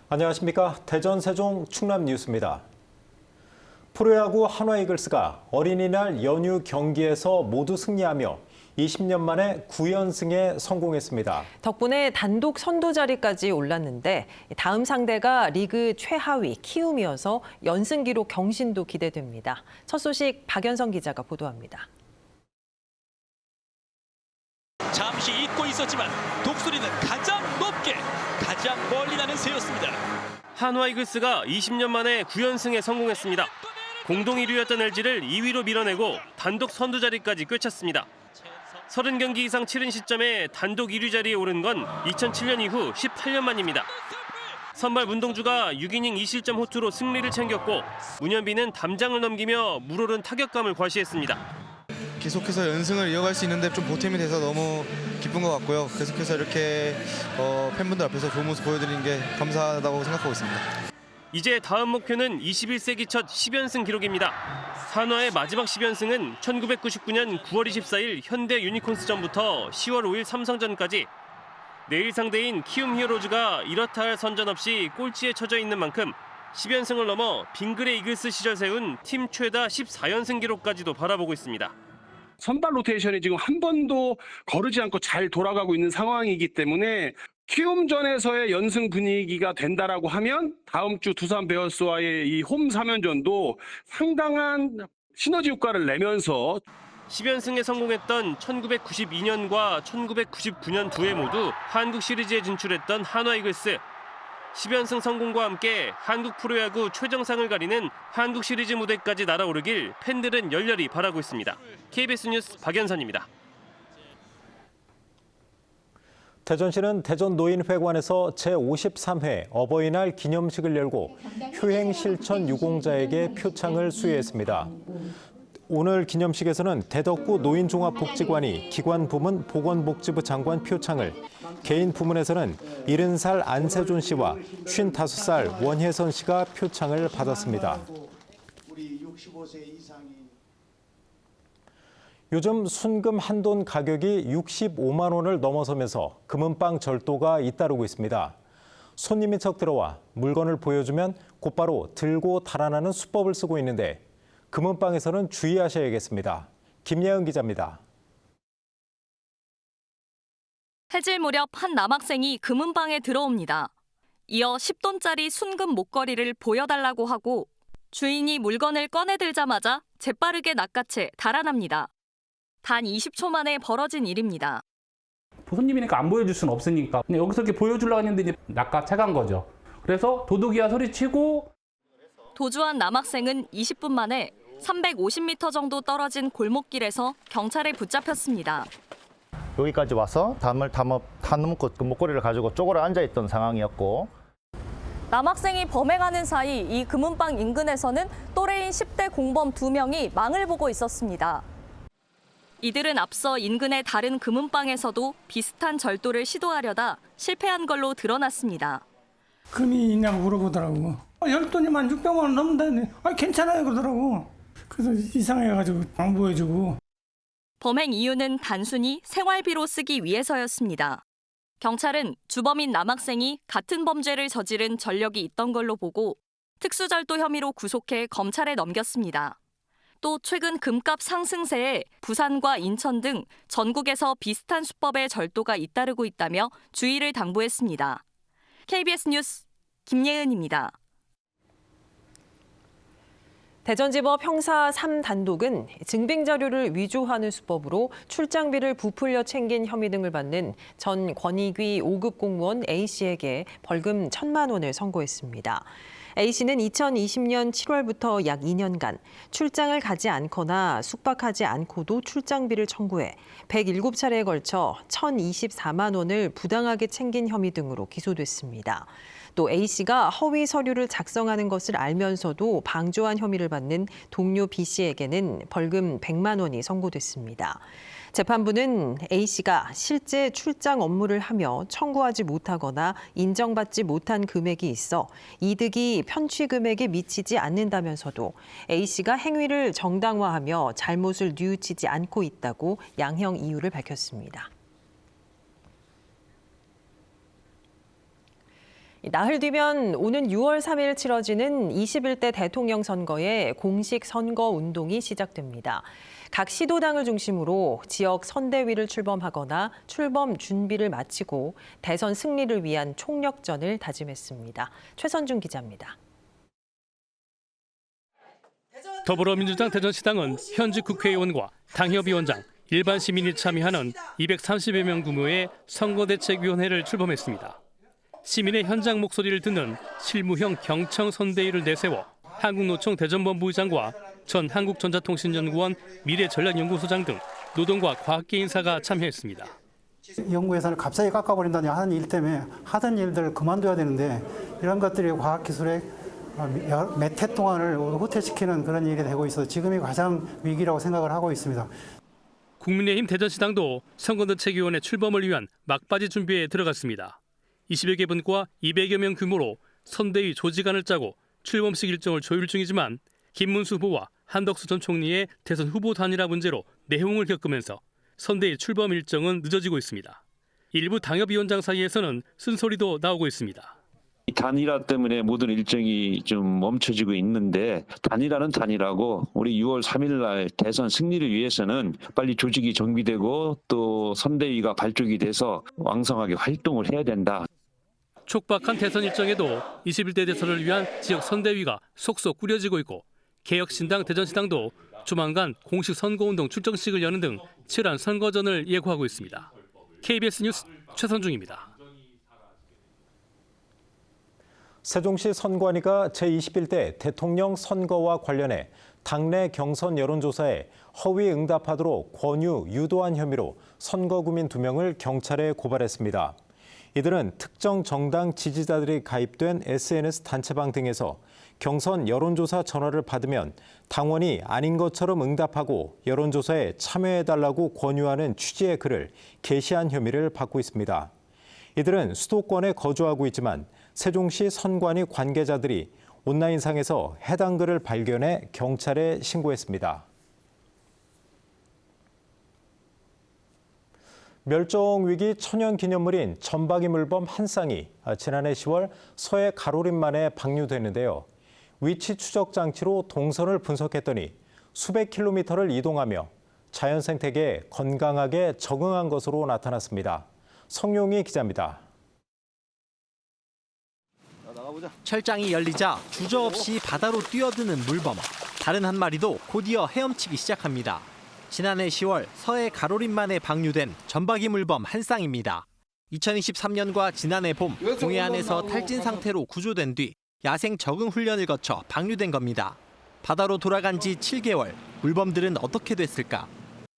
안녕하십니까. 대전, 세종, 충남 뉴스입니다. 프로야구 한화 이글스가 어린이날 연휴 경기에서 모두 승리하며 20년 만에 9연승에 성공했습니다. 덕분에 단독 선두 자리까지 올랐는데 다음 상대가 리그 최하위 키움이어서 연승 기록 경신도 기대됩니다. 첫 소식 박연성 기자가 보도합니다. 잠시 잊고 있었지만 독수리는 가장 높게, 가장 멀리 나는 새였습니다. 한화 이글스가 20년 만에 9연승에 성공했습니다. 공동 1위였던 LG를 2위로 밀어내고 단독 선두 자리까지 꿰찼습니다. 30경기 이상 치른 시점에 단독 1위 자리에 오른 건 2007년 이후 18년 만입니다. 선발 문동주가 6이닝 2실점 호투로 승리를 챙겼고 문현빈은 담장을 넘기며 물오른 타격감을 과시했습니다. 계속해서 연승을 이어갈 수 있는데 좀 보탬이 돼서 너무 기쁜 것 같고요. 계속해서 이렇게 팬분들 앞에서 좋은 모습 보여드리는 게 감사하다고 생각하고 있습니다. 이제 다음 목표는 21세기 첫 10연승 기록입니다. 한화의 마지막 10연승은 1999년 9월 24일 현대 유니콘스전부터 10월 5일 삼성전까지 내일 상대인 키움 히어로즈가 이렇다 할 선전 없이 꼴찌에 처져 있는 만큼 10연승을 넘어 빙그레 이글스 시절 세운 팀 최다 14연승 기록까지도 바라보고 있습니다. 선발 로테이션이 지금 한 번도 거르지 않고 잘 돌아가고 있는 상황이기 때문에 키움전에서의 연승 분위기가 된다라고 하면 다음 주 두산 베어스와의 이 홈 3연전도 상당한 시너지 효과를 내면서 10연승에 성공했던 1992년과 1999년 두 해 모두 한국 시리즈에 진출했던 한화 이글스. 10연승 성공과 함께 한국 프로야구 최정상을 가리는 한국 시리즈 무대까지 날아오르길 팬들은 열렬히 바라고 있습니다. KBS 뉴스 박연선입니다. 대전시는 대전노인회관에서 제53회 어버이날 기념식을 열고 효행실천 유공자에게 표창을 수여했습니다. 오늘 기념식에서는 대덕구 노인종합복지관이 기관 부문 보건복지부 장관 표창을, 개인 부문에서는 70살 안세존 씨와 55살 원혜선 씨가 표창을 받았습니다. 요즘 순금 한돈 가격이 65만 원을 넘어서면서 금은방 절도가 잇따르고 있습니다. 손님인 척 들어와 물건을 보여주면 곧바로 들고 달아나는 수법을 쓰고 있는데 금은방에서는 주의하셔야겠습니다. 김예은 기자입니다. 해질 무렵 한 남학생이 금은방에 들어옵니다. 이어 10돈짜리 순금 목걸이를 보여달라고 하고 주인이 물건을 꺼내들자마자 재빠르게 낚아채 달아납니다. 단 20초 만에 벌어진 일입니다. 손님이니까 안 보여줄 수는 없으니까 그냥 여기서 이렇게 보여주려고 했는데 이제 낚아채간 거죠. 그래서 도둑이야 소리치고 도주한 남학생은 20분 만에 350m 정도 떨어진 골목길에서 경찰에 붙잡혔습니다. 여기까지 와서 담을 담아놓고 그 목걸이를 가지고 쪼그려 앉아있던 상황이었고 남학생이 범행하는 사이 이 금은방 인근에서는 또래인 10대 공범 2명이 망을 보고 있었습니다. 이들은 앞서 인근의 다른 금은방에서도 비슷한 절도를 시도하려다 실패한 걸로 드러났습니다. 금이 있냐고 물어보더라고. 10돈이만 600만 원 넘는다니 괜찮아요 그러더라고. 그래서 이상해가지고 안 보여주고. 범행 이유는 단순히 생활비로 쓰기 위해서였습니다. 경찰은 주범인 남학생이 같은 범죄를 저지른 전력이 있던 걸로 보고 특수절도 혐의로 구속해 검찰에 넘겼습니다. 또 최근 금값 상승세에 부산과 인천 등 전국에서 비슷한 수법의 절도가 잇따르고 있다며 주의를 당부했습니다. KBS 뉴스 김예은입니다. 대전지법 형사 3단독은 증빙자료를 위조하는 수법으로 출장비를 부풀려 챙긴 혐의 등을 받는 전 권익위 5급 공무원 A씨에게 벌금 1,000만 원을 선고했습니다. A씨는 2020년 7월부터 약 2년간 출장을 가지 않거나 숙박하지 않고도 출장비를 청구해 107차례에 걸쳐 1,024만 원을 부당하게 챙긴 혐의 등으로 기소됐습니다. 또 A씨가 허위 서류를 작성하는 것을 알면서도 방조한 혐의를 받는 동료 B씨에게는 벌금 100만 원이 선고됐습니다. 재판부는 A씨가 실제 출장 업무를 하며 청구하지 못하거나 인정받지 못한 금액이 있어 이득이 편취 금액에 미치지 않는다면서도 A씨가 행위를 정당화하며 잘못을 뉘우치지 않고 있다고 양형 이유를 밝혔습니다. 나흘 뒤면 오는 6월 3일 치러지는 21대 대통령 선거의 공식 선거 운동이 시작됩니다. 각 시도당을 중심으로 지역 선대위를 출범하거나 출범 준비를 마치고 대선 승리를 위한 총력전을 다짐했습니다. 최선중 기자입니다. 더불어민주당 대전시당은 현직 국회의원과 당협위원장, 일반 시민이 참여하는 230여 명 규모의 선거대책위원회를 출범했습니다. 시민의 현장 목소리를 듣는 실무형 경청 선대위를 내세워 한국노총 대전본부의장과 전 한국전자통신연구원 미래전략연구소장 등 노동과 과학계 인사가 참여했습니다. 연구 예산을 갑자기 깎아버린다니 하는 일 때문에 하던 일들을 그만둬야 되는데 이런 것들이 과학기술의 몇 해 동안을 후퇴시키는 그런 일이 되고 있어서 지금이 가장 위기라고 생각을 하고 있습니다. 국민의힘 대전시당도 선거대책위원회 출범을 위한 막바지 준비에 들어갔습니다. 20여 개 분과 200여 명 규모로 선대위 조직안을 짜고 출범식 일정을 조율 중이지만 김문수 후보와 한덕수 전 총리의 대선 후보 단일화 문제로 내홍을 겪으면서 선대위 출범 일정은 늦어지고 있습니다. 일부 당협위원장 사이에서는 쓴소리도 나오고 있습니다. 단일화 때문에 모든 일정이 좀 멈춰지고 있는데 단일화는 단일화고 우리 6월 3일 날 대선 승리를 위해서는 빨리 조직이 정비되고 또 선대위가 발족이 돼서 왕성하게 활동을 해야 된다. 촉박한 대선 일정에도 21대 대선을 위한 지역 선대위가 속속 꾸려지고 있고 개혁신당 대전시당도 조만간 공식 선거운동 출정식을 여는 등 치열한 선거전을 예고하고 있습니다. KBS 뉴스 최선중입니다. 세종시 선관위가 제21대 대통령 선거와 관련해 당내 경선 여론조사에 허위 응답하도록 권유, 유도한 혐의로 선거구민 2명을 경찰에 고발했습니다. 이들은 특정 정당 지지자들이 가입된 SNS 단체방 등에서 경선 여론조사 전화를 받으면 당원이 아닌 것처럼 응답하고 여론조사에 참여해달라고 권유하는 취지의 글을 게시한 혐의를 받고 있습니다. 이들은 수도권에 거주하고 있지만 세종시 선관위 관계자들이 온라인상에서 해당 글을 발견해 경찰에 신고했습니다. 멸종위기 천연기념물인 점박이 물범 한 쌍이 지난해 10월 서해 가로림만에 방류됐는데요. 위치 추적 장치로 동선을 분석했더니 수백 킬로미터를 이동하며 자연 생태계에 건강하게 적응한 것으로 나타났습니다. 성용희 기자입니다. 철장이 열리자 주저없이 바다로 뛰어드는 물범. 다른 한 마리도 곧이어 헤엄치기 시작합니다. 지난해 10월 서해 가로림만에 방류된 점박이 물범 한 쌍입니다. 2023년과 지난해 봄 동해안에서 탈진 상태로 구조된 뒤 야생 적응 훈련을 거쳐 방류된 겁니다. 바다로 돌아간 지 7개월, 물범들은 어떻게 됐을까?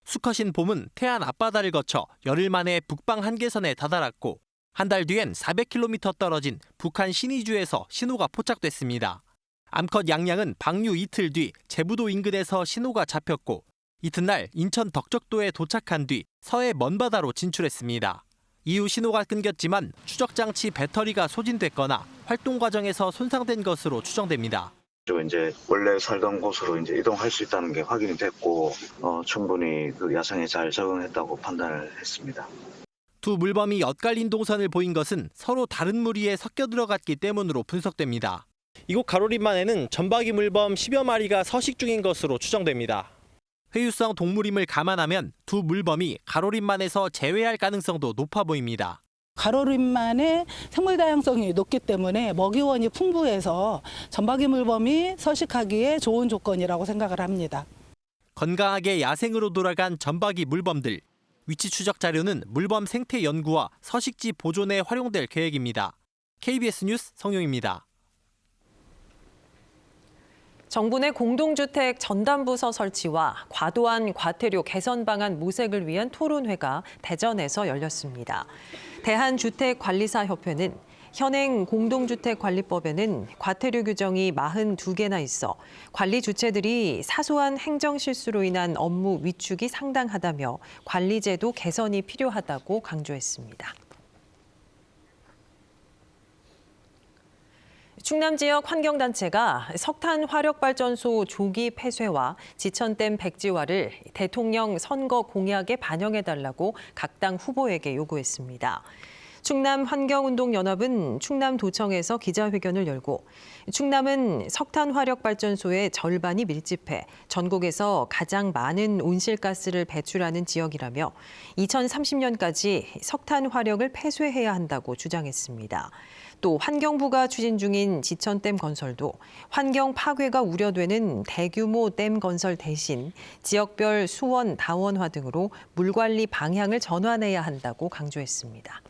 수컷인 봄은 태안 앞바다를 거쳐 열흘 만에 북방 한계선에 다다랐고 한 달 뒤엔 400km 떨어진 북한 신의주에서 신호가 포착됐습니다. 암컷 양양은 방류 이틀 뒤 제부도 인근에서 신호가 잡혔고 이튿날 인천 덕적도에 도착한 뒤 서해 먼바다로 진출했습니다. 이후 신호가 끊겼지만 추적장치 배터리가 소진됐거나 활동 과정에서 손상된 것으로 추정됩니다. 이제 원래 살던 곳으로 이제 이동할 수 있다는 게 확인이 됐고 충분히 그 야생에 잘 적응했다고 판단을 했습니다. 두 물범이 엇갈린 동선을 보인 것은 서로 다른 무리에 섞여 들어갔기 때문으로 분석됩니다. 이곳 가로림만에는 점박이 물범 10여 마리가 서식 중인 것으로 추정됩니다. 회유성 동물임을 감안하면 두 물범이 가로림만에서 재회할 가능성도 높아 보입니다. 가로림만의 생물 다양성이 높기 때문에 먹이원이 풍부해서 점박이 물범이 서식하기에 좋은 조건이라고 생각을 합니다. 건강하게 야생으로 돌아간 점박이 물범들. 위치 추적 자료는 물범 생태 연구와 서식지 보존에 활용될 계획입니다. KBS 뉴스 성용입니다. 정부 내 공동주택 전담부서 설치와 과도한 과태료 개선 방안 모색을 위한 토론회가 대전에서 열렸습니다. 대한주택관리사협회는 현행 공동주택관리법에는 과태료 규정이 42개나 있어 관리 주체들이 사소한 행정 실수로 인한 업무 위축이 상당하다며 관리제도 개선이 필요하다고 강조했습니다. 충남 지역 환경단체가 석탄 화력발전소 조기 폐쇄와 지천댐 백지화를 대통령 선거 공약에 반영해달라고 각 당 후보에게 요구했습니다. 충남 환경운동연합은 충남도청에서 기자회견을 열고 충남은 석탄 화력발전소의 절반이 밀집해 전국에서 가장 많은 온실가스를 배출하는 지역이라며 2030년까지 석탄 화력을 폐쇄해야 한다고 주장했습니다. 또 환경부가 추진 중인 지천댐 건설도 환경 파괴가 우려되는 대규모 댐 건설 대신 지역별 수원, 다원화 등으로 물 관리 방향을 전환해야 한다고 강조했습니다.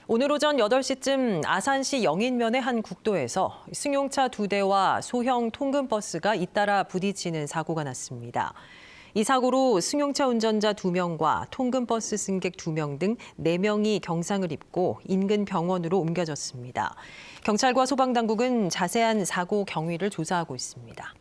오늘 오전 8시쯤 아산시 영인면의 한 국도에서 승용차 2대와 소형 통근버스가 잇따라 부딪히는 사고가 났습니다. 이 사고로 승용차 운전자 2명과 통근버스 승객 2명 등 4명이 경상을 입고 인근 병원으로 옮겨졌습니다. 경찰과 소방당국은 자세한 사고 경위를 조사하고 있습니다.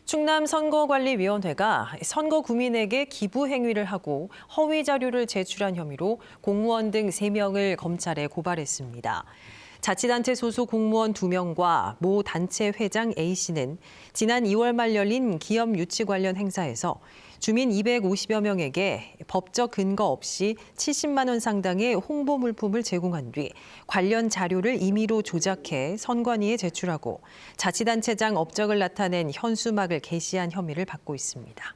충남선거관리위원회가 선거구민에게 기부 행위를 하고 허위 자료를 제출한 혐의로 공무원 등 3명을 검찰에 고발했습니다. 자치단체 소속 공무원 2명과 모 단체 회장 A씨는 지난 2월 말 열린 기업 유치 관련 행사에서 주민 250여 명에게 법적 근거 없이 70만 원 상당의 홍보 물품을 제공한 뒤 관련 자료를 임의로 조작해 선관위에 제출하고 자치단체장 업적을 나타낸 현수막을 게시한 혐의를 받고 있습니다.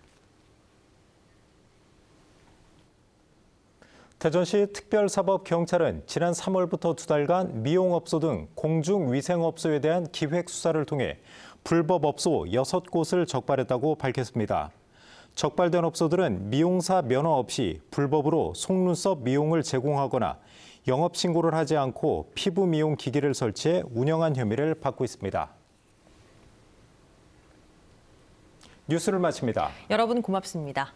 대전시 특별사법경찰은 지난 3월부터 2달간 미용업소 등 공중위생업소에 대한 기획 수사를 통해 불법 업소 6곳을 적발했다고 밝혔습니다. 적발된 업소들은 미용사 면허 없이 불법으로 속눈썹 미용을 제공하거나 영업신고를 하지 않고 피부 미용 기기를 설치해 운영한 혐의를 받고 있습니다. 뉴스를 마칩니다. 여러분 고맙습니다.